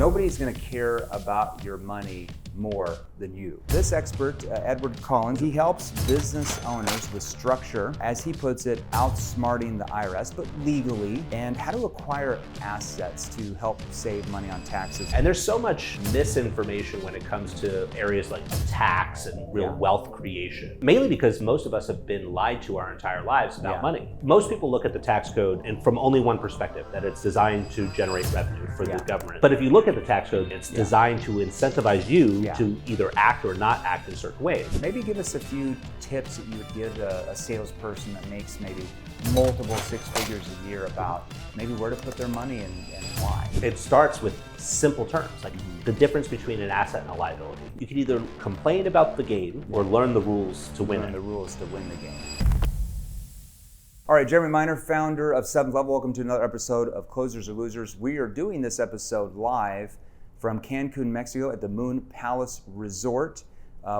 Nobody's going to care about your money more than you. This expert, Edward Collins, he helps business owners with structure, as he puts it, outsmarting the IRS, but legally, and how to acquire assets to help save money on taxes. And there's so much misinformation when it comes to areas like tax and real wealth creation, mainly because most of us have been lied to our entire lives about money. Most people look at the tax code and from only one perspective, that it's designed to generate revenue for the government. But if you look at the tax code, it's designed to incentivize you to either act or not act in certain ways. Maybe give us a few tips that you would give a salesperson that makes maybe multiple six figures a year about maybe where to put their money and why. It starts with simple terms, like the difference between an asset and a liability. You can either complain about the game or learn the rules to win it. The rules to win the game. All right, Jeremy Miner, founder of 7th Level. Welcome to another episode of Closers or Losers. We are doing this episode live from Cancun, Mexico at the Moon Palace Resort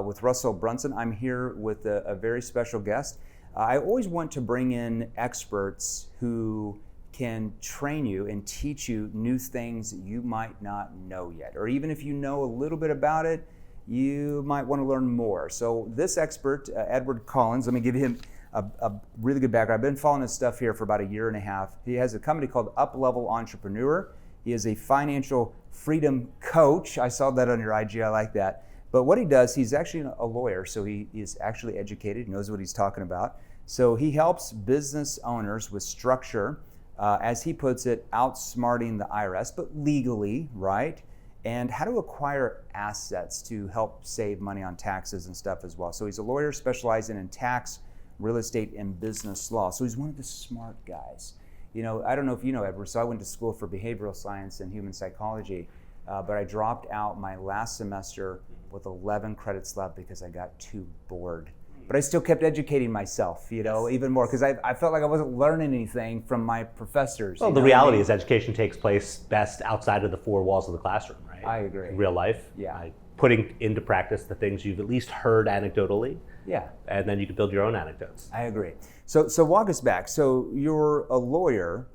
with Russell Brunson. I'm here with a very special guest. I always want to bring in experts who can train you and teach you new things that you might not know yet. Or even if you know a little bit about it, you might want to learn more. So this expert, Edward Collins, let me give him a really good background. I've been following his stuff here for about a year and a half. He has a company called Up Level Entrepreneur. He is a financial freedom coach. I saw that on your IG, I like that. But what he does, he's actually a lawyer, so he is actually educated, knows what he's talking about. So he helps business owners with structure, as he puts it, outsmarting the IRS, but legally, right? And how to acquire assets to help save money on taxes and stuff as well. So he's a lawyer specializing in tax, real estate, and business law. So he's one of the smart guys. You know, I don't know if you know, Edward, so I went to school for behavioral science and human psychology, but I dropped out my last semester with 11 credits left because I got too bored. But I still kept educating myself, you know, even more, because I felt like I wasn't learning anything from my professors. Well, the reality is education takes place best outside of the four walls of the classroom, right? I agree. In real life. Yeah. Putting into practice the things you've at least heard anecdotally. Yeah. And then you can build your own anecdotes. I agree. So walk us back. So you're a lawyer,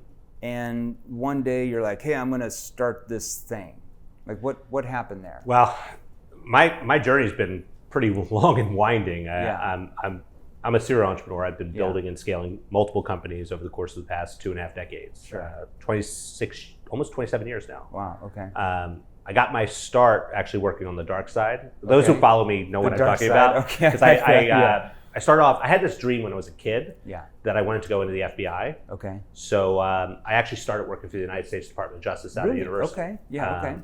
and one day you're like, hey, I'm going to start this thing. Like what happened there? Well, my journey's been pretty long and winding. I'm a serial entrepreneur. I've been building and scaling multiple companies over the course of the past 2.5 decades. Sure. 26, almost 27 years now. Wow. Okay. I got my start actually working on the dark side. Those who follow me know what I'm talking about. Okay. Because I started off, I had this dream when I was a kid that I wanted to go into the FBI. Okay. So I actually started working for the United States Department of Justice out of university. Okay. Yeah. Okay.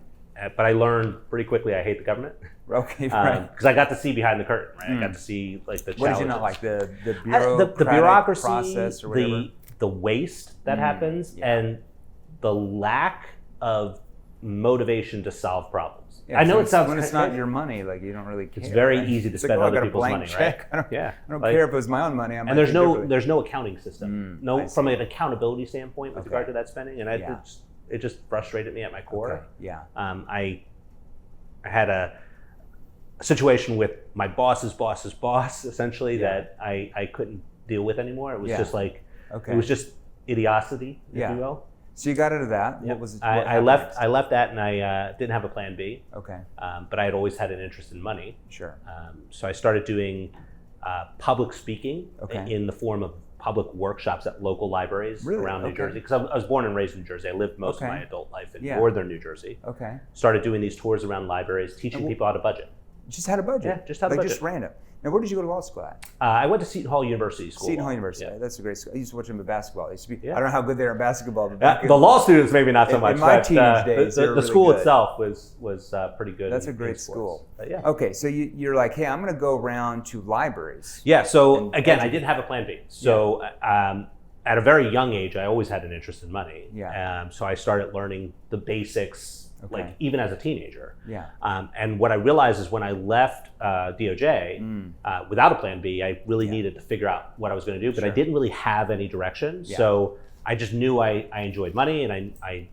But I learned pretty quickly I hate the government. Okay. Right. Because I got to see behind the curtain, right? I got to see like the challenges. What did you not like? The bureaucracy process or whatever? The waste that happens, and the lack of motivation to solve problems. Yeah, I know it sounds when it's not your money, like you don't really care. It's very easy to spend other people's money, check. right? I don't care if it was my own money. And there's no accounting system, from an accountability standpoint with regard to that spending, and it just frustrated me at my core. Okay. Yeah. I had a situation with my boss's boss, essentially, that I couldn't deal with anymore. It was just like it was just idiocity, if you will. So you got into that. What was it? I left that, and I didn't have a plan B. Okay. But I had always had an interest in money. Sure. So I started doing public speaking in the form of public workshops at local libraries around New Jersey. Because I was born and raised in New Jersey. I lived most of my adult life in northern New Jersey. Okay. Started doing these tours around libraries, teaching people how to budget. Just had a budget? Yeah, just had a budget. Just random. Now, where did you go to law school at? I went to Seton Hall University School. Seton Hall University. Yeah. That's a great school. I used to watch them at basketball. I don't know how good they are at basketball. But the law students, maybe not so much. In my teenage days, the really school good. itself was pretty good. That's a great school. Yeah. Okay, so you're like, hey, I'm going to go around to libraries. Yeah. So again, I didn't have a plan B. So at a very young age, I always had an interest in money. Yeah. So I started learning the basics. Like even as a teenager. Yeah. And what I realized is when I left DOJ without a plan B, I really needed to figure out what I was going to do, but I didn't really have any direction. Yeah. So I just knew I enjoyed money, and I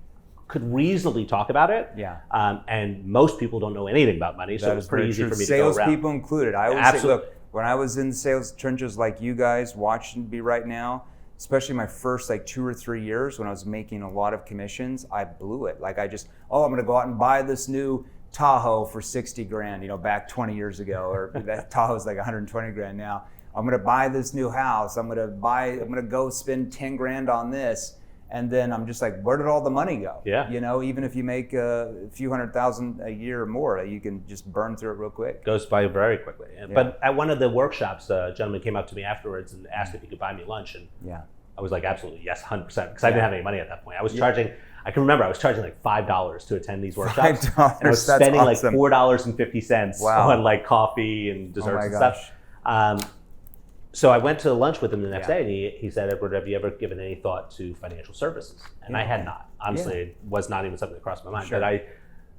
could reasonably talk about it. Yeah. And most people don't know anything about money, so it's pretty easy for me to go around. Salespeople included. I always say, look, when I was in the sales trenches like you guys watching me right now, especially my first like 2 or 3 years when I was making a lot of commissions, I blew it. Like I'm going to go out and buy this new Tahoe for 60 grand, back 20 years ago, or that Tahoe's like 120 grand now. I'm going to buy this new house. I'm going to go spend 10 grand on this. And then I'm just like, where did all the money go? Yeah. Even if you make a few $100,000 a year or more, you can just burn through it real quick. Goes by very quickly. Yeah. But at one of the workshops, a gentleman came up to me afterwards and asked if he could buy me lunch. And I was like, absolutely, yes, 100%. Because I didn't have any money at that point. I was charging, I can remember I was charging like $5 to attend these workshops. $5, and I was spending awesome. like $4.50 on like coffee and desserts and stuff. So I went to lunch with him the next day, and he said, Edward, have you ever given any thought to financial services? And I had not. Honestly, it was not even something that crossed my mind. Sure. But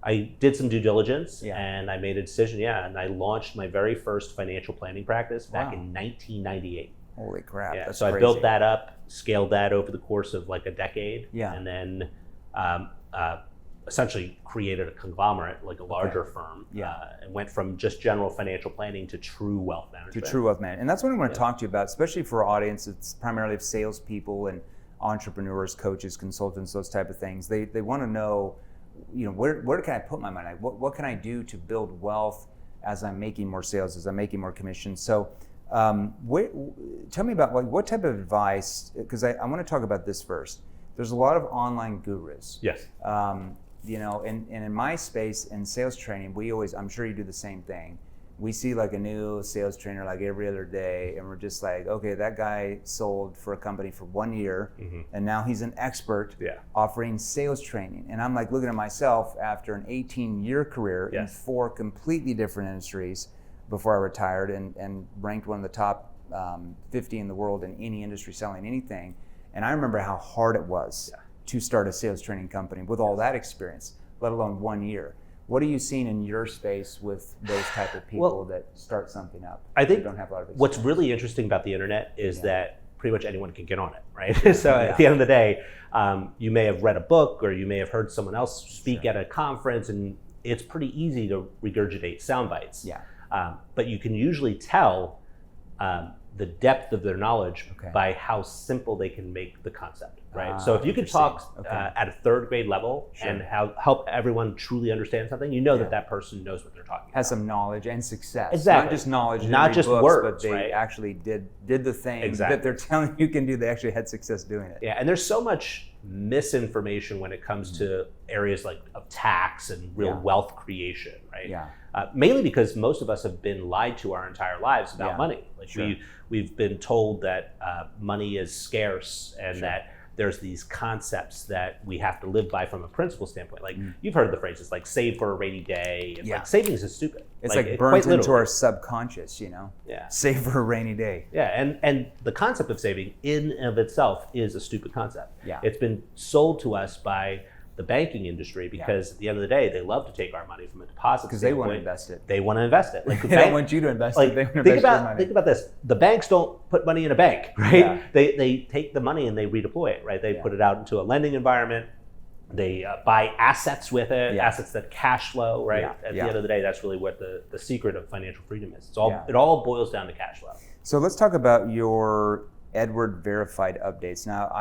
I did some due diligence, and I made a decision, and I launched my very first financial planning practice back in 1998. Holy crap, that's so crazy. I built that up, scaled that over the course of like a decade, and then essentially created a conglomerate, like a larger firm, and went from just general financial planning to true wealth management. To true wealth management. And that's what I want to talk to you about, especially for our audience. It's primarily of salespeople and entrepreneurs, coaches, consultants, those type of things. They want to know, where can I put my money? What can I do to build wealth as I'm making more sales, as I'm making more commissions? So tell me about what type of advice, because I want to talk about this first. There's a lot of online gurus. Yes. And in my space in sales training, I'm sure you do the same thing. We see like a new sales trainer like every other day, and we're just like, okay, that guy sold for a company for 1 year, and now he's an expert offering sales training. And I'm like looking at myself after an 18-year career in 4 completely different industries before I retired, and ranked one of the top 50 in the world in any industry selling anything. And I remember how hard it was to start a sales training company with all that experience, let alone 1 year. What are you seeing in your space with those type of people that start something up? I think don't have a lot of experience? What's really interesting about the internet is that pretty much anyone can get on it, right? So at the end of the day, you may have read a book or you may have heard someone else speak at a conference, and it's pretty easy to regurgitate sound bites. But you can usually tell the depth of their knowledge by how simple they can make the concept, right? So if you could talk at a 3rd grade level and help everyone truly understand something, that person knows what they're talking about. Has some knowledge and success. Exactly. Not just knowledge, not just books, words, but they actually did the thing that they're telling you can do. They actually had success doing it. Yeah, and there's so much misinformation when it comes to areas like of tax and real wealth creation, right? Mainly because most of us have been lied to our entire lives about money. Like we've been told that money is scarce and that there's these concepts that we have to live by from a principle standpoint. Like you've heard the phrases like save for a rainy day. And like savings is stupid. It's like burnt into our subconscious, Save for a rainy day. Yeah, and the concept of saving in and of itself is a stupid concept. It's been sold to us by the banking industry because at the end of the day, they love to take our money from a deposit because they want to invest it. They want to invest it. Like they don't want you to invest it. They want to invest your money. Think about this. The banks don't put money in a bank, right? They take the money and they redeploy it, right? They put it out into a lending environment. They buy assets with it, assets that cash flow, right? At the end of the day, that's really what the secret of financial freedom is. It all boils down to cash flow. So let's talk about your Edward verified updates. Now,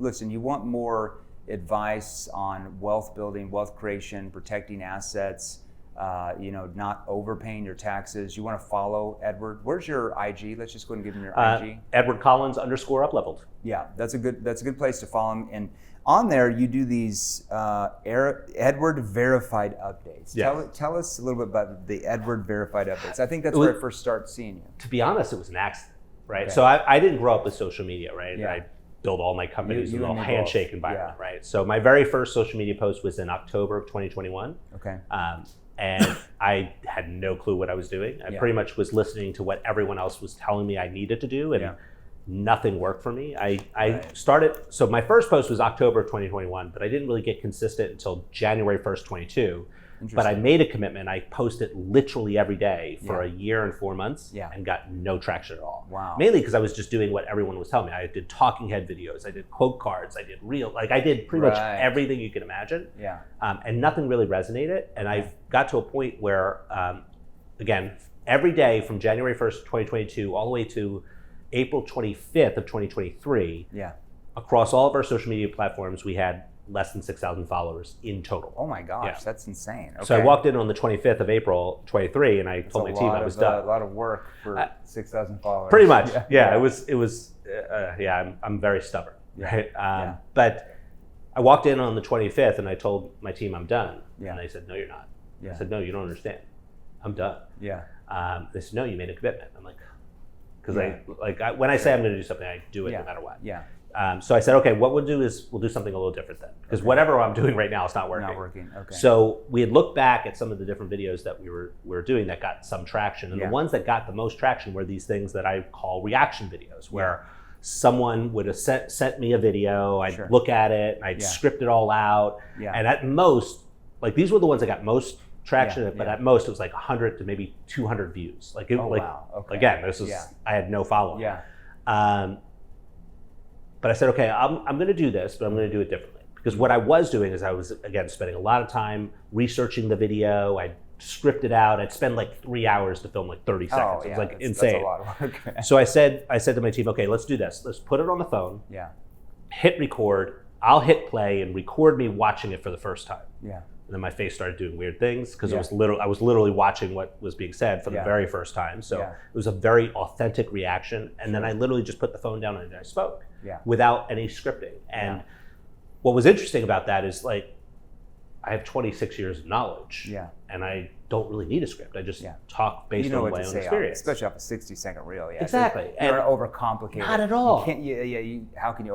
listen, you want more advice on wealth building, wealth creation, protecting assets, not overpaying your taxes. You want to follow Edward. Where's your IG? Let's just go ahead and give him your IG. Edward Collins _upleveled. Yeah, that's a good place to follow him. And on there, you do these Edward verified updates. Tell us a little bit about the Edward verified updates. I think that's where I first started seeing you. To be honest, it was an accident, right? So I didn't grow up with social media, right? I build all my companies in a handshake environment, right? So my very first social media post was in October of 2021. And I had no clue what I was doing. I pretty much was listening to what everyone else was telling me I needed to do, and nothing worked for me. I started, so my first post was October of 2021, but I didn't really get consistent until January 1st, 22. But I made a commitment. I posted literally every day for a year and 4 months and got no traction at all. Wow. Mainly because I was just doing what everyone was telling me. I did talking head videos. I did quote cards. I did I did pretty much everything you can imagine. And nothing really resonated. And I got to a point where, again, every day from January 1st, 2022, all the way to April 25th of 2023, yeah. across all of our social media platforms, we had less than 6,000 followers in total. Oh my gosh, Yeah. that's insane. Okay. So I walked in on the 25th of April 23, and I told my team I was done. A lot of work for 6,000 followers. Pretty much, yeah. It was. I'm very stubborn, right? But I walked in on the 25th, and I told my team I'm done, and they said, "No, you're not." I said, "No, you don't understand. I'm done." Yeah. They said, "No, you made a commitment." I'm like, because when I say I'm going to do something, I do it no matter what. Yeah. So I said, okay, what we'll do is we'll do something a little different then, because whatever I'm doing right now is not working. Not working. Okay. So we had looked back at some of the different videos that we were doing that got some traction, and the ones that got the most traction were these things that I call reaction videos, where someone would have sent me a video, I'd look at it, and I'd script it all out, and at most, like these were the ones that got most traction, but at most it was like 100 to maybe 200 views. Like, again, this is I had no following. Yeah. But I said, okay, I'm going to do this, but I'm going to do it differently. Because what I was doing is I was, again, spending a lot of time researching the video. I'd script it out. I'd spend like 3 hours to film like 30 seconds. It was like insane. That's a lot of work. So I said to my team, okay, let's do this. Let's put it on the phone. Yeah. Hit record. I'll hit play and record me watching it for the first time. Yeah. And then my face started doing weird things because I was literally watching what was being said for the very first time. So it was a very authentic reaction. And then I literally just put the phone down and I spoke without any scripting. And what was interesting about that is, like, I have 26 years of knowledge and I don't really need a script. I just talk based on my own experience. Especially off a 60-second reel. Yeah. Exactly. You're overcomplicated. Not at all. You can't, how can you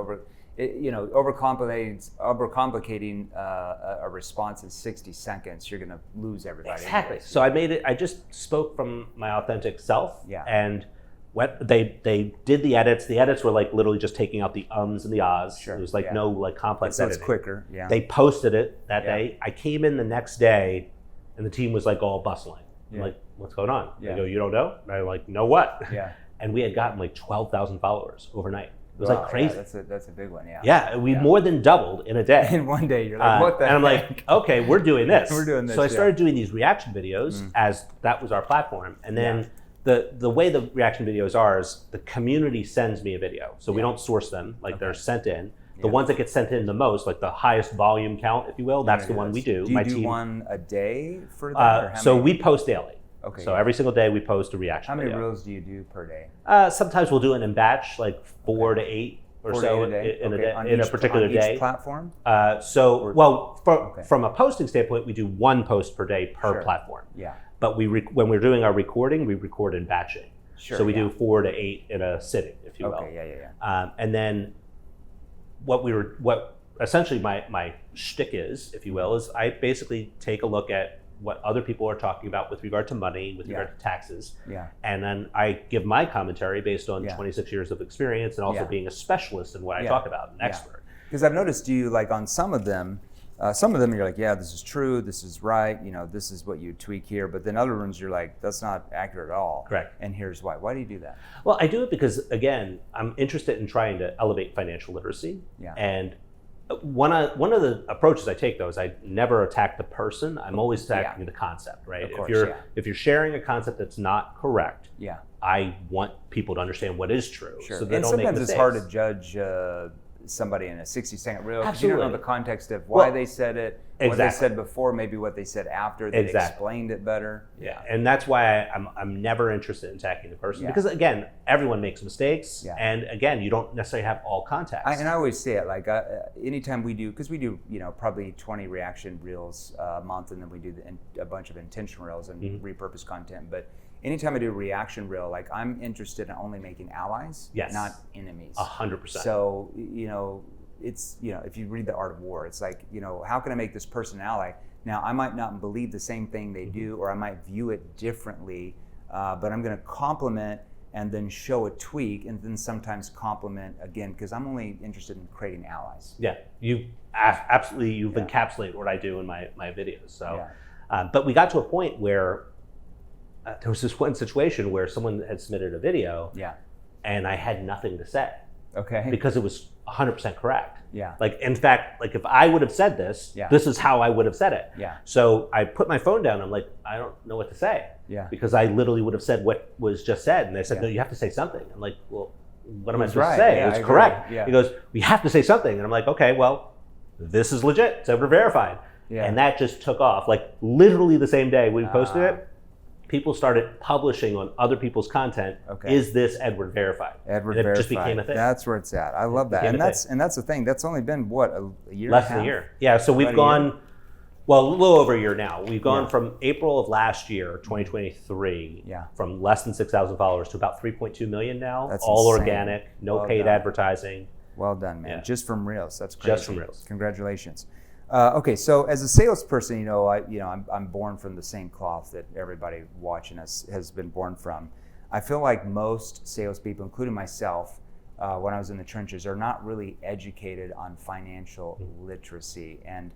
overcomplicating a response in 60 seconds, you're going to lose everybody. Exactly. So I just spoke from my authentic self. Yeah. And they did the edits. The edits were like literally just taking out the ums and the ahs. Sure. It was like no like complex editing. So it's quicker. Yeah. They posted it that day. I came in the next day and the team was like all bustling. I'm like, what's going on? They go, you don't know? And I'm like, know what? Yeah. And we had gotten like 12,000 followers overnight. It was like crazy. Yeah, that's a big one, we more than doubled in a day. In one day, you're like, what the heck? And I'm like, okay, we're doing this. We're doing this. So I started doing these reaction videos as that was our platform. And then the way the reaction videos are is the community sends me a video. So we don't source them, like they're sent in. The ones that get sent in the most, like the highest volume count, if you will, that's the one we do. Do you do one a day for that? So we post daily. Okay. So every single day we post a reaction video. How many reels do you do per day? Sometimes we'll do it in batch, like 4 to 8 or so in a particular day. On each platform? From a posting standpoint, we do 1 post per day per platform. Yeah. But when we're doing our recording, we record in batching. Sure. So we do 4 to 8 in a sitting, if you will. Okay. And then what essentially my shtick is, if you will, is I basically take a look at what other people are talking about with regard to money, with regard to taxes. Yeah. And then I give my commentary based on 26 years of experience and also being a specialist in what I talk about, an expert. Because I've noticed you, like on some of them you're like, yeah, this is true, this is right, this is what you tweak here. But then other ones you're like, that's not accurate at all. Correct. And here's why. Why do you do that? Well, I do it because, again, I'm interested in trying to elevate financial literacy. Yeah. And one of the approaches I take, though, is I never attack the person. I'm always attacking the concept, right? Of course, if you're sharing a concept that's not correct, yeah, I want people to understand what is true. Sure. So they and don't sometimes make mistakes. It's hard to judge somebody in a 60-second reel because you don't know the context of why they said it, what they said before, maybe what they said after. They explained it better. Yeah, and that's why I'm never interested in attacking the person because, again, everyone makes mistakes, and again, you don't necessarily have all context. And I always say it like anytime we do, because we do probably 20 reaction reels a month, and then we do a bunch of intentional reels and repurpose content, but anytime I do a reaction reel, like I'm interested in only making allies, not enemies. 100%. So, it's, if you read The Art of War, it's like, how can I make this person an ally? Now, I might not believe the same thing they do, or I might view it differently, but I'm going to compliment and then show a tweak, and then sometimes compliment again, because I'm only interested in creating allies. Yeah, you've encapsulated what I do in my videos. So, but we got to a point where there was this one situation where someone had submitted a video, and I had nothing to say. Okay. Because it was 100% correct. Yeah. Like, in fact, like if I would have said this, this is how I would have said it. Yeah. So I put my phone down. I'm like, I don't know what to say. Yeah. Because I literally would have said what was just said, and they said, no, you have to say something. I'm like, well, what am I supposed to say? Yeah, it's correct. Yeah. He goes, we have to say something. And I'm like, okay, well, this is legit. It's ever verified. Yeah. And that just took off. Like literally the same day we posted it, people started publishing on other people's content. Okay. Is this Edward verified? Edward and it verified. just became a thing. That's where it's at. I love that. And that's the thing. That's only been what, a year? Less than a year. Yeah. So we've gone, well, a little over a year now. We've gone from April of last year, 2023, from less than 6,000 followers to about 3.2 million now. That's all insane. organic, no paid advertising. Well done, man. Yeah. Just from Reels. That's crazy. Just from Reels. Congratulations. Okay, so as a salesperson, I'm born from the same cloth that everybody watching us has been born from. I feel like most salespeople, including myself, when I was in the trenches, are not really educated on financial literacy. And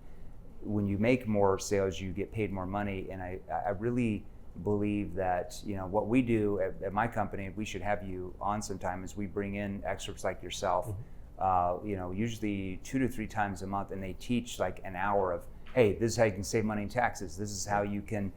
when you make more sales, you get paid more money. And I really believe that what we do at my company, we should have you on sometime, is we bring in experts like yourself. Usually 2 to 3 times a month, and they teach like an hour of, hey, this is how you can save money in taxes. This is how you can,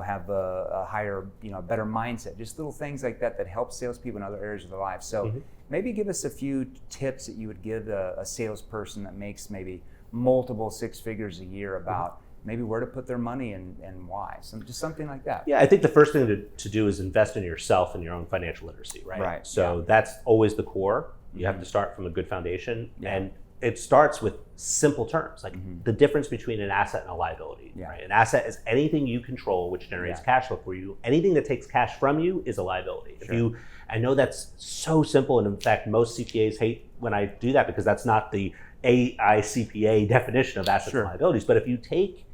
have a higher, better mindset. Just little things like that help salespeople in other areas of their life. So maybe give us a few tips that you would give a salesperson that makes maybe multiple 6 figures a year about maybe where to put their money and why. Just something like that. Yeah, I think the first thing to do is invest in yourself and your own financial literacy, right? Right. So that's always the core. You have to start from a good foundation, and it starts with simple terms, like the difference between an asset and a liability. Right? An asset is anything you control which generates cash flow for you. Anything that takes cash from you is a liability. Sure. I know that's so simple, and in fact, most CPAs hate when I do that because that's not the AICPA definition of assets and liabilities. But if you take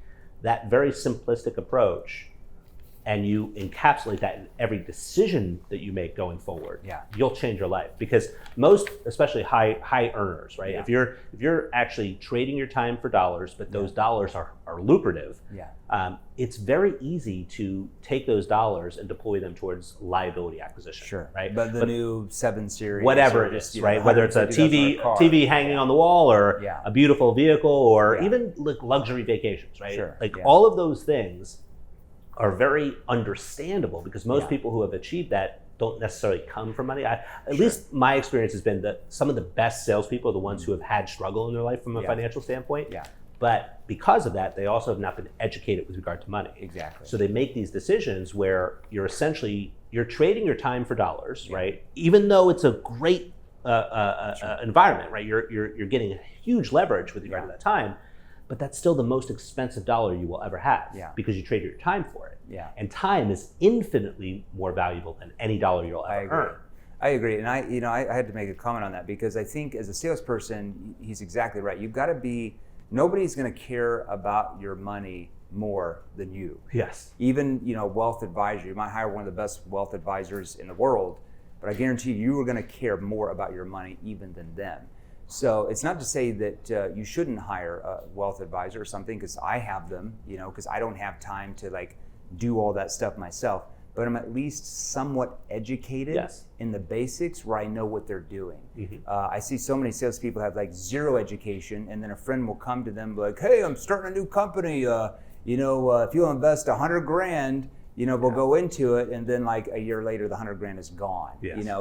that very simplistic approach and you encapsulate that in every decision that you make going forward, you'll change your life. Because most, especially high earners, right? If you're actually trading your time for dollars, but those dollars are lucrative, it's very easy to take those dollars and deploy them towards liability acquisition. Right? But the new 7 Series, whatever it is, right? Whether it's a TV hanging on the wall, or a beautiful vehicle, or even like luxury vacations, right? All of those things are very understandable because most people who have achieved that don't necessarily come from money. At least my experience has been that some of the best salespeople are the ones who have had struggle in their life from a financial standpoint. But because of that, they also have not been educated with regard to money. Exactly. So they make these decisions where you're trading your time for dollars, right? Even though it's a great environment, right? You're getting a huge leverage with regard to that time. But that's still the most expensive dollar you will ever have because you trade your time for it. And time is infinitely more valuable than any dollar you'll ever earn. I agree. And I had to make a comment on that because I think as a salesperson, he's exactly right. You've got to be, nobody's going to care about your money more than you. Yes. Even, wealth advisor, you might hire one of the best wealth advisors in the world, but I guarantee you are going to care more about your money even than them. So it's not to say that you shouldn't hire a wealth advisor or something, because I have them, because I don't have time to do all that stuff myself. But I'm at least somewhat educated in the basics where I know what they're doing. I see so many salespeople have 0 education, and then a friend will come to them like, "Hey, I'm starting a new company. If you'll invest $100,000, we'll go into it," and then a year later, the $100,000 is gone.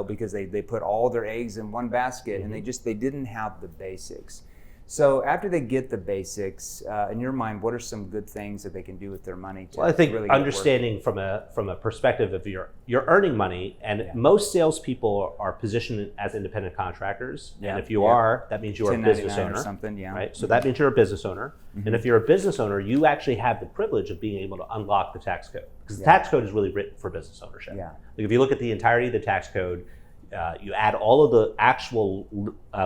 Because they put all their eggs in one basket, and they didn't have the basics. So after they get the basics, in your mind, what are some good things that they can do with their money to Well, I think really understanding from a perspective of you're earning money, and most salespeople are positioned as independent contractors. And if you are, that means you're a business owner. Or something, right? So that means you're a business owner. And if you're a business owner, you actually have the privilege of being able to unlock the tax code. Because the tax code is really written for business ownership. If you look at the entirety of the tax code, you add all of the actual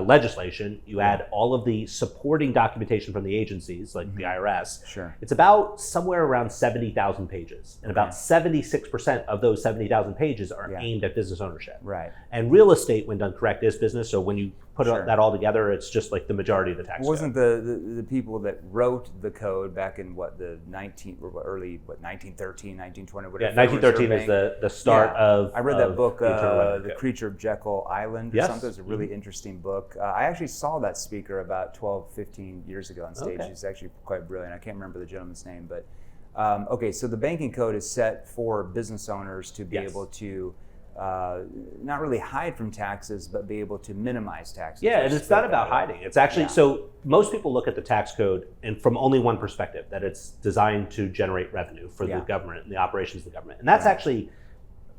legislation, you add all of the supporting documentation from the agencies, like the IRS. It's about somewhere around 70,000 pages. And about 76% of those 70,000 pages are aimed at business ownership. And real estate, when done correct, is business. So when you put that all together, it's just the majority of the tax Wasn't code. the people that wrote the code back in the 1913, 1920, whatever? 1913 is the start of. I read that book, the The Creature of Jekyll Island or something. It's a really interesting book. I actually saw that speaker about 12, 15 years ago on stage. He's actually quite brilliant. I can't remember the gentleman's name, but so the banking code is set for business owners to be able to not really hide from taxes, but be able to minimize taxes. Yeah, and it's not about hiding. It's actually, so most people look at the tax code and from only one perspective, that it's designed to generate revenue for the government and the operations of the government. And that's actually,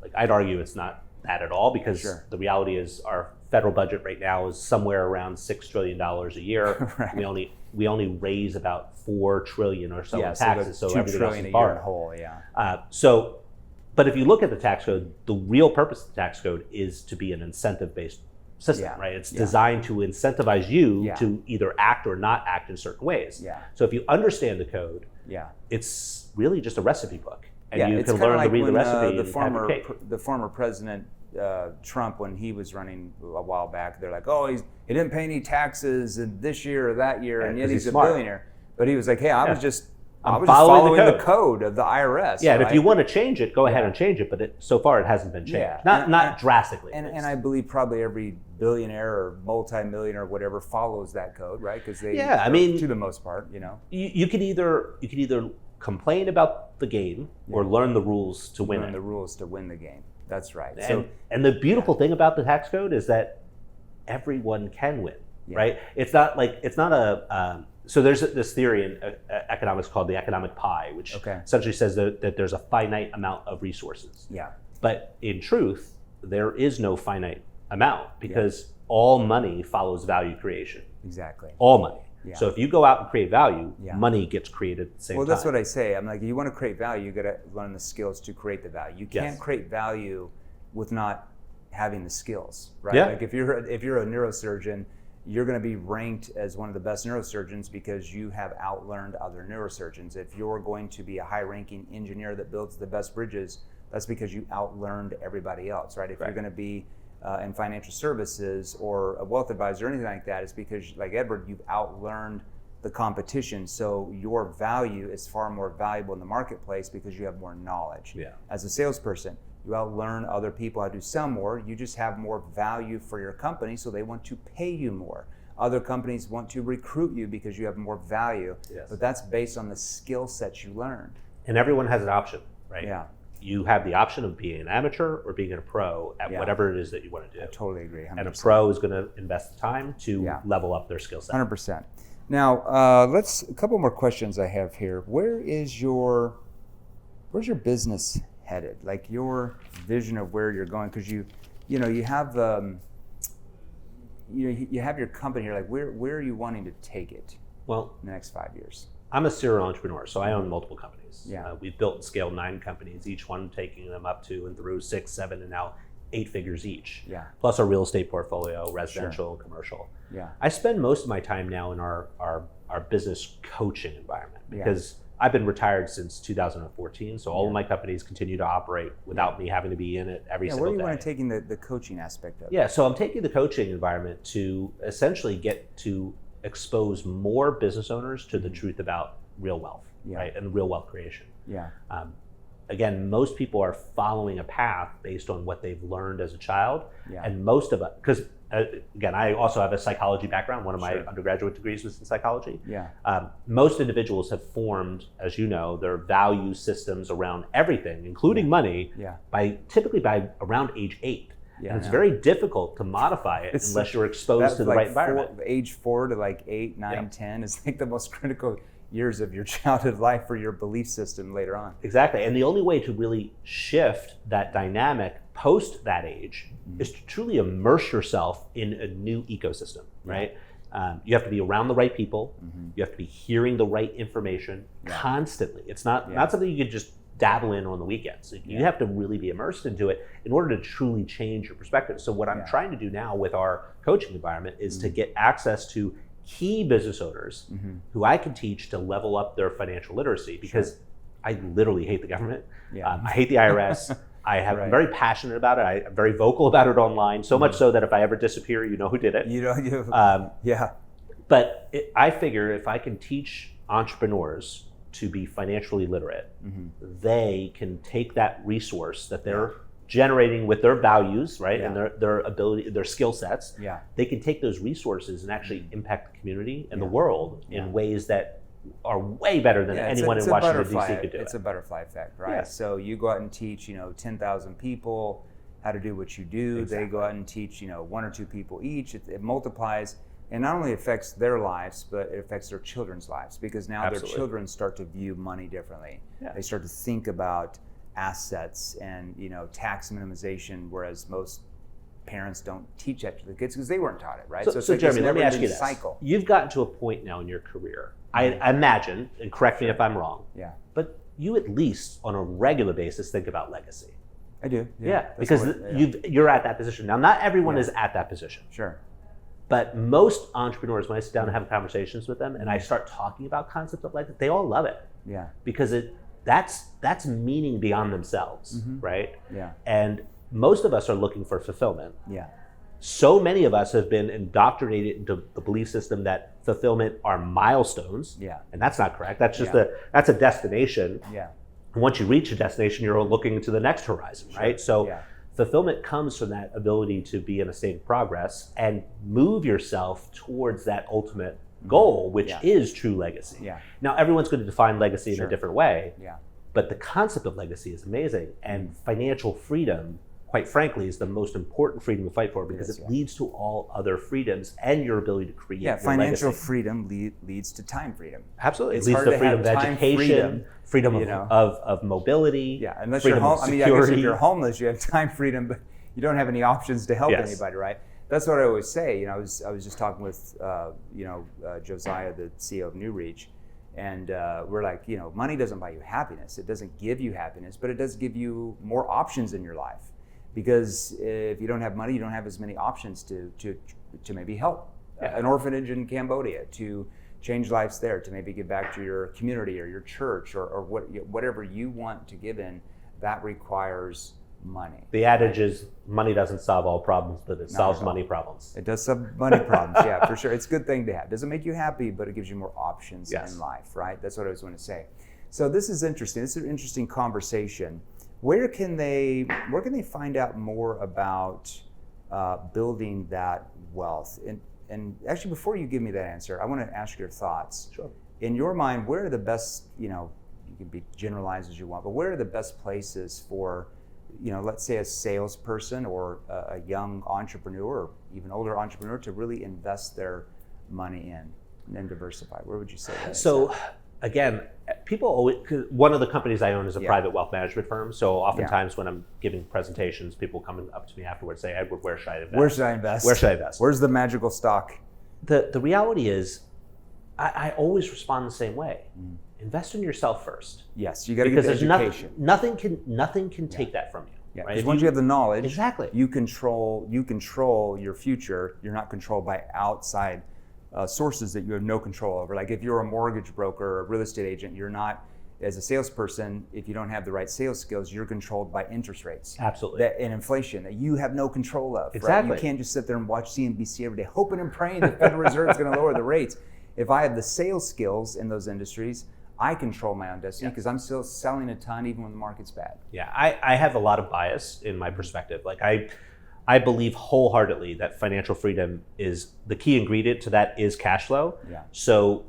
like, I'd argue it's not that at all, because the reality is our federal budget right now is somewhere around $6 trillion a year. We only raise about $4 trillion or so in taxes, so everything else is borrowed. Whole, But if you look at the tax code, the real purpose of the tax code is to be an incentive-based system, right? It's designed to incentivize you to either act or not act in certain ways. So if you understand the code, it's really just a recipe book, and you can learn to read the recipe. The former president Trump, when he was running a while back, they're like, oh, he didn't pay any taxes this year or that year, and yet he's a billionaire. But he was like, hey, I was just following the code of the IRS. Yeah, and if you want to change it, go ahead and change it. But so far, it hasn't been changed. Not drastically. And I believe probably every billionaire or multi-millionaire or whatever follows that code, right? Because they, to the most part, you could either complain about the game or learn the rules to win it. Learn the rules to win the game. That's right. And the beautiful thing about the tax code is that everyone can win, right? It's not a so there's this theory in economics called the economic pie, which essentially says that there's a finite amount of resources. But in truth, there is no finite amount, because all money follows value creation. Exactly. All money. So if you go out and create value, money gets created at the same time. Well, that's what I say. I'm like, you want to create value, you got to learn the skills to create the value. You can't create value with not having the skills, right? Like if you're a neurosurgeon, you're going to be ranked as one of the best neurosurgeons because you have outlearned other neurosurgeons. If you're going to be a high-ranking engineer that builds the best bridges, that's because you outlearned everybody else, right? If you're going to be in financial services or a wealth advisor or anything like that, it's because, like Edward, you've outlearned the competition. So your value is far more valuable in the marketplace because you have more knowledge. As a salesperson, you outlearn other people how to sell more. You just have more value for your company, so they want to pay you more. Other companies want to recruit you because you have more value. But that's based on the skill sets you learned. And everyone has an option, right? You have the option of being an amateur or being a pro at whatever it is that you want to do. I totally agree. 100%. And a pro is going to invest the time to level up their skill set. 100%. Now, a couple more questions I have here. Where's your business headed? Like your vision of where you're going? Because you have you have your company here. Like where are you wanting to take it? Well, in the next 5 years. I'm a serial entrepreneur, so I own multiple companies. We've built and scaled 9 companies, each one taking them up to and through 6, 7, and now 8 figures each. Plus our real estate portfolio, residential, and commercial. I spend most of my time now in our business coaching environment because I've been retired since 2014, so all of my companies continue to operate without me having to be in it every single day. Where do you want to take the coaching aspect of it? Yeah, so I'm taking the coaching environment to essentially get to expose more business owners to the truth about real wealth, right, and real wealth creation. Again, most people are following a path based on what they've learned as a child, and most of it, because again, I also have a psychology background. One of my undergraduate degrees was in psychology. Most individuals have formed, as you know, their value systems around everything, including money, typically by around age 8. And it's very difficult to modify it unless you're exposed to the right environment. Age 4 to like 8, 9, 10 is like the most critical years of your childhood life for your belief system later on. Exactly. And the only way to really shift that dynamic post that age is to truly immerse yourself in a new ecosystem, right? You have to be around the right people. You have to be hearing the right information constantly. It's not something you could just dabble in on the weekends. You have to really be immersed into it in order to truly change your perspective. So what I'm trying to do now with our coaching environment is to get access to key business owners who I can teach to level up their financial literacy, because I literally hate the government. I hate the IRS. I'm very passionate about it. I'm very vocal about it online, so much so that if I ever disappear, you know who did it. But I figure if I can teach entrepreneurs to be financially literate, they can take that resource that they're generating with their values, right, and their ability, their skill sets. They can take those resources and actually impact the community and the world in ways that are way better than anyone in Washington, D.C. could do. It's a butterfly effect, right? So you go out and teach, 10,000 people, how to do what you do. Exactly. They go out and teach, one or two people each. It multiplies, and not only affects their lives, but it affects their children's lives, because now Absolutely. their children start to view money differently. Yeah. They start to think about assets and tax minimization, whereas most parents don't teach that to the kids because they weren't taught it, right? So it's like Jeremy, this let me ask you never-ending this. cycle. You've gotten to a point now in your career, I imagine, and correct me if I'm wrong, Yeah, but you at least on a regular basis think about legacy. I do. Yeah, because you're at that position. Now, not everyone is at that position. Sure. But most entrepreneurs, when I sit down and have conversations with them and I start talking about concepts of legacy, they all love it. Yeah. Because that's meaning beyond themselves, right? Yeah. And most of us are looking for fulfillment. Yeah. So many of us have been indoctrinated into the belief system that fulfillment are milestones. Yeah. And that's not correct. That's just that's a destination. Yeah. And once you reach a destination, you're looking to the next horizon, right? So Yeah. fulfillment comes from that ability to be in a state of progress and move yourself towards that ultimate goal, which is true legacy. Yeah. Now, everyone's going to define legacy in a different way, Yeah. but the concept of legacy is amazing. And financial freedom, quite frankly, is the most important freedom to fight for, because it leads to all other freedoms and your ability to create your financial legacy. freedom leads to time freedom. Absolutely. It's It leads hard to to freedom of have time education, freedom of mobility, Yeah, unless freedom you're of I guess if security. you're homeless, you have time freedom, but you don't have any options to help Yes. anybody, right? That's what I always say. I was just talking with Josiah, the CEO of New Reach, and we're like, money doesn't buy you happiness. It doesn't give you happiness, but it does give you more options in your life. Because if you don't have money, you don't have as many options to maybe help an orphanage in Cambodia, to change lives there, to maybe give back to your community or your church or whatever you want to give in. That requires money. The adage is money doesn't solve all problems, but it solves money problems. It does solve money problems, yeah, for sure. It's a good thing to have. It doesn't make you happy, but it gives you more options in life, right? That's what I was going to say. So this is interesting. This is an interesting conversation. Where can they find out more about building that wealth? And actually, before you give me that answer, I want to ask your thoughts. Sure. In your mind, where are the best, you can be generalized as you want, but where are the best places for, let's say a salesperson or a young entrepreneur or even older entrepreneur to really invest their money in and diversify? Where would you say that? So again, people always, 'cause one of the companies I own is a private wealth management firm. So oftentimes when I'm giving presentations, people come up to me afterwards say, Edward, where should I invest? Where should I invest? Where should I invest? Where's the magical stock? The reality is, I always respond the same way. Invest in yourself first. Yes, you got to get the education. Nothing can take that from you. Yeah, right? because once you have the knowledge, exactly, you control your future. You're not controlled by outside sources that you have no control over. Like if you're a mortgage broker or a real estate agent, you're not, as a salesperson, if you don't have the right sales skills, you're controlled by interest rates. Absolutely. And inflation that you have no control of. Exactly. Right? You can't just sit there and watch CNBC every day, hoping and praying the Federal Reserve is going to lower the rates. If I have the sales skills in those industries, I control my own destiny because I'm still selling a ton even when the market's bad. Yeah, I have a lot of bias in my perspective. Like I believe wholeheartedly that financial freedom is the key ingredient to that is cash flow. Yeah. So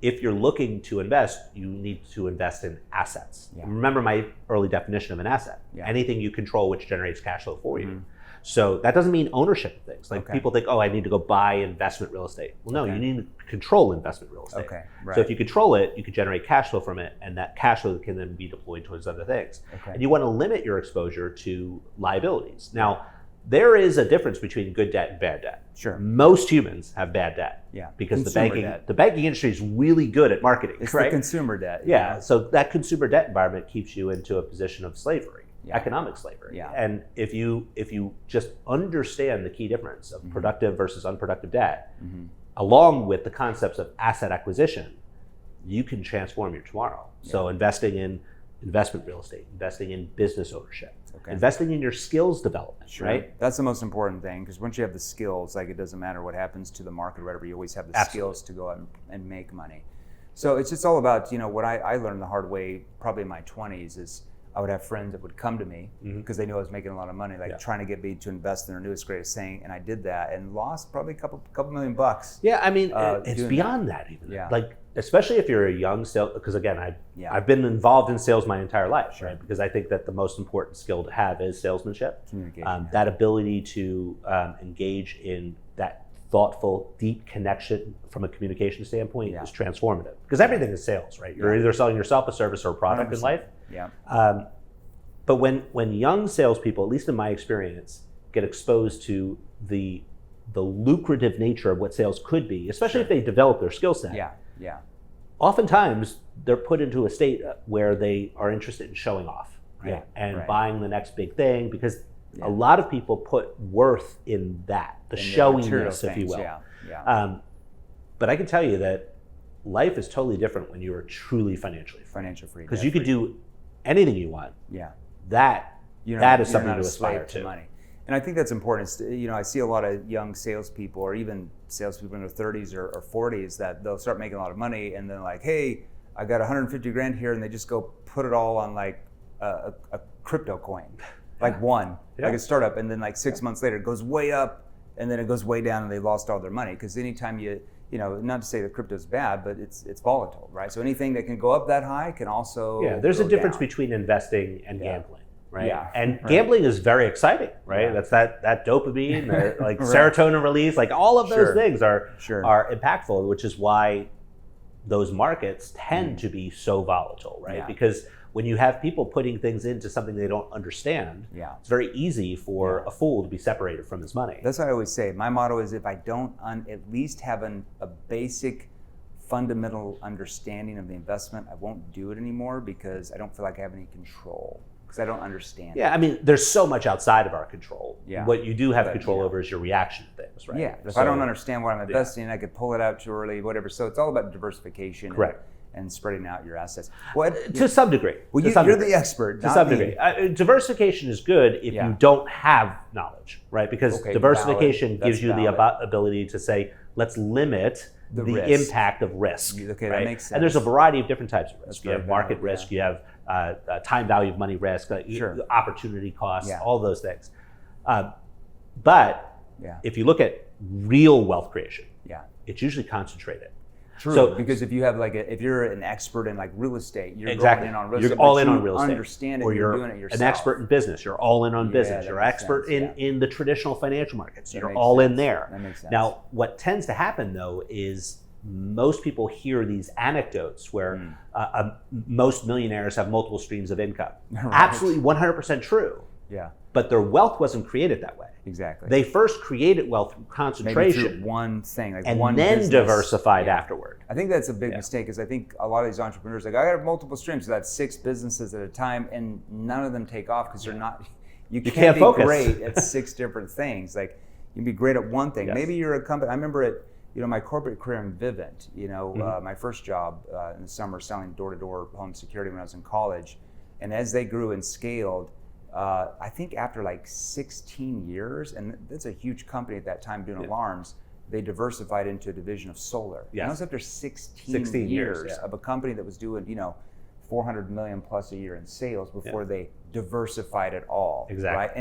if you're looking to invest, you need to invest in assets. Yeah. Remember my early definition of an asset. Yeah. Anything you control which generates cash flow for you. So that doesn't mean ownership of things. Like people think, oh, I need to go buy investment real estate. Well, no, you need to control investment real estate. Okay, right. So if you control it, you can generate cash flow from it, and that cash flow can then be deployed towards other things. Okay. And you want to limit your exposure to liabilities. Now, there is a difference between good debt and bad debt. Sure. Most humans have bad debt. Yeah. Because Consumer the banking industry is really good at marketing. It's right? the consumer debt. Yeah. So that consumer debt environment keeps you into a position of slavery. Economic slavery. Yeah. And if you just understand the key difference of productive versus unproductive debt, along with the concepts of asset acquisition, you can transform your tomorrow. So investing in investment real estate, investing in business ownership, investing in your skills development, right? That's the most important thing, because once you have the skills, like it doesn't matter what happens to the market or whatever, you always have the skills to go out and make money. So it's just all about, what I learned the hard way probably in my 20s is I would have friends that would come to me because they knew I was making a lot of money, like trying to get me to invest in their newest greatest thing, and I did that and lost probably a couple $1,000,000. Yeah, I mean, it's beyond that even. Yeah. Like, especially if you're a young sales, because again, I've been involved in sales my entire life, right? Because I think that the most important skill to have is salesmanship. Communication. That ability to engage in that thoughtful, deep connection from a communication standpoint is transformative. Because everything is sales, right? You're either selling yourself a service or a product 100%. in life. Yeah. But when young salespeople, at least in my experience, get exposed to the lucrative nature of what sales could be, especially if they develop their skill set, oftentimes they're put into a state where they are interested in showing off, right? And buying the next big thing, because a lot of people put worth in that, the showiness, if you will. But I can tell you that life is totally different when you are truly financially free. Because you could do anything you want. That is something to aspire to. Money. And I think that's important. It's, I see a lot of young salespeople, or even salespeople in their 30s or 40s, that they'll start making a lot of money, and then like, hey, I got 150 grand here, and they just go put it all on like a crypto coin, like like a startup, and then like 6 months later it goes way up, and then it goes way down, and they lost all their money. Because anytime not to say that crypto's bad, but it's volatile, right? So anything that can go up that high can also there's a difference down. Between investing and gambling. Right. Yeah. And gambling is very exciting, right? Yeah. That's that dopamine, like serotonin release, like all of those things are impactful, which is why those markets tend to be so volatile, right? Because when you have people putting things into something they don't understand, it's very easy for a fool to be separated from his money. That's what I always say. My motto is, if I don't at least have a basic fundamental understanding of the investment, I won't do it anymore, because I don't feel like I have any control. Because I don't understand. Yeah, I mean, there's so much outside of our control. Yeah. What you do have control over is your reaction to things, right? Yeah. If I don't understand what I'm investing in, I could pull it out too early, whatever. So it's all about diversification. Correct. And spreading out your assets. To some degree. Well, you're the expert. To some degree. Diversification is good if you don't have knowledge, right? Because diversification gives you the ability to say, let's limit the impact of risk. Okay, right? that makes sense. And there's a variety of different types of risk. You have market risk, you have time value of money risk, opportunity costs, all those things. But if you look at real wealth creation, it's usually concentrated. True, so, because if you have if you're an expert in like real estate, you're going in on real estate. You're all in on real estate. Understand it, or you're doing it yourself. An expert in business, you're all in on business. You're an expert in the traditional financial markets, you're all in there. That makes sense. Now, what tends to happen though is most people hear these anecdotes where most millionaires have multiple streams of income. Absolutely 100% true. Yeah. But their wealth wasn't created that way. Exactly. They first created wealth through concentration. Maybe through one thing, and one then business. Diversified afterward. I think that's a big mistake, because I think a lot of these entrepreneurs I got multiple streams, so that's 6 businesses at a time, and none of them take off because they're not. You can't be focus. Great at 6 different things. Like, you can be great at one thing. Maybe you're a company. I remember it. My corporate career in Vivint. My first job in the summer selling door-to-door home security when I was in college, and as they grew and scaled. I think after like 16 years, and that's a huge company at that time doing alarms, they diversified into a division of solar. Yes. And that was after 16 years of a company that was doing, $400 million plus a year in sales before they diversified it all. Exactly. Right?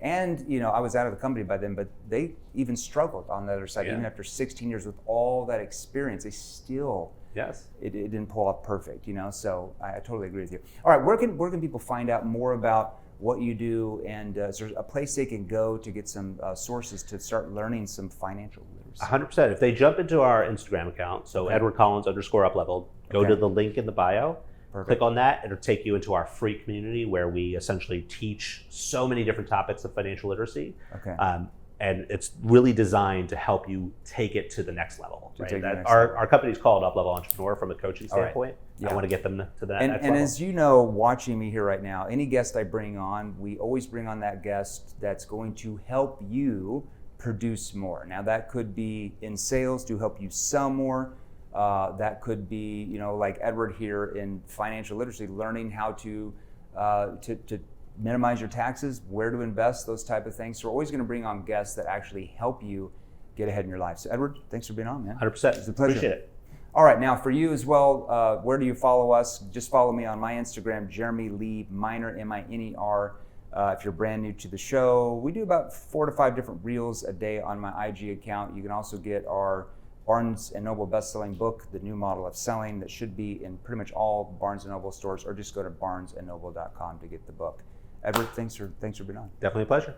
And I was out of the company by then, but they even struggled on the other side. Even after 16 years with all that experience, they still it didn't pull off perfect, So I totally agree with you. All right, where can people find out more about what you do, and is there a place they can go to get some sources to start learning some financial literacy? 100%. If they jump into our Instagram account, so Edward Collins _upleveled, go to the link in the bio. Click on that. It'll take you into our free community where we essentially teach so many different topics of financial literacy. And it's really designed to help you take it to the next level. Right? Our company's called Up Level Entrepreneur from a coaching standpoint. I want to get them to that next level. And as you know, watching me here right now, any guest I bring on, we always bring on that guest that's going to help you produce more. Now that could be in sales to help you sell more. That could be, like Edward here in financial literacy, learning how to minimize your taxes, where to invest, those type of things. So we're always going to bring on guests that actually help you get ahead in your life. So Edward, thanks for being on, man. 100%. It's a pleasure. Appreciate it. All right, now for you as well, where do you follow us? Just follow me on my Instagram, Jeremy Lee Miner, Miner. If you're brand new to the show, we do about 4 to 5 different reels a day on my IG account. You can also get our Barnes & Noble best-selling book, The New Model of Selling, that should be in pretty much all Barnes & Noble stores, or just go to barnesandnoble.com to get the book. Edward, thanks for being on. Definitely a pleasure.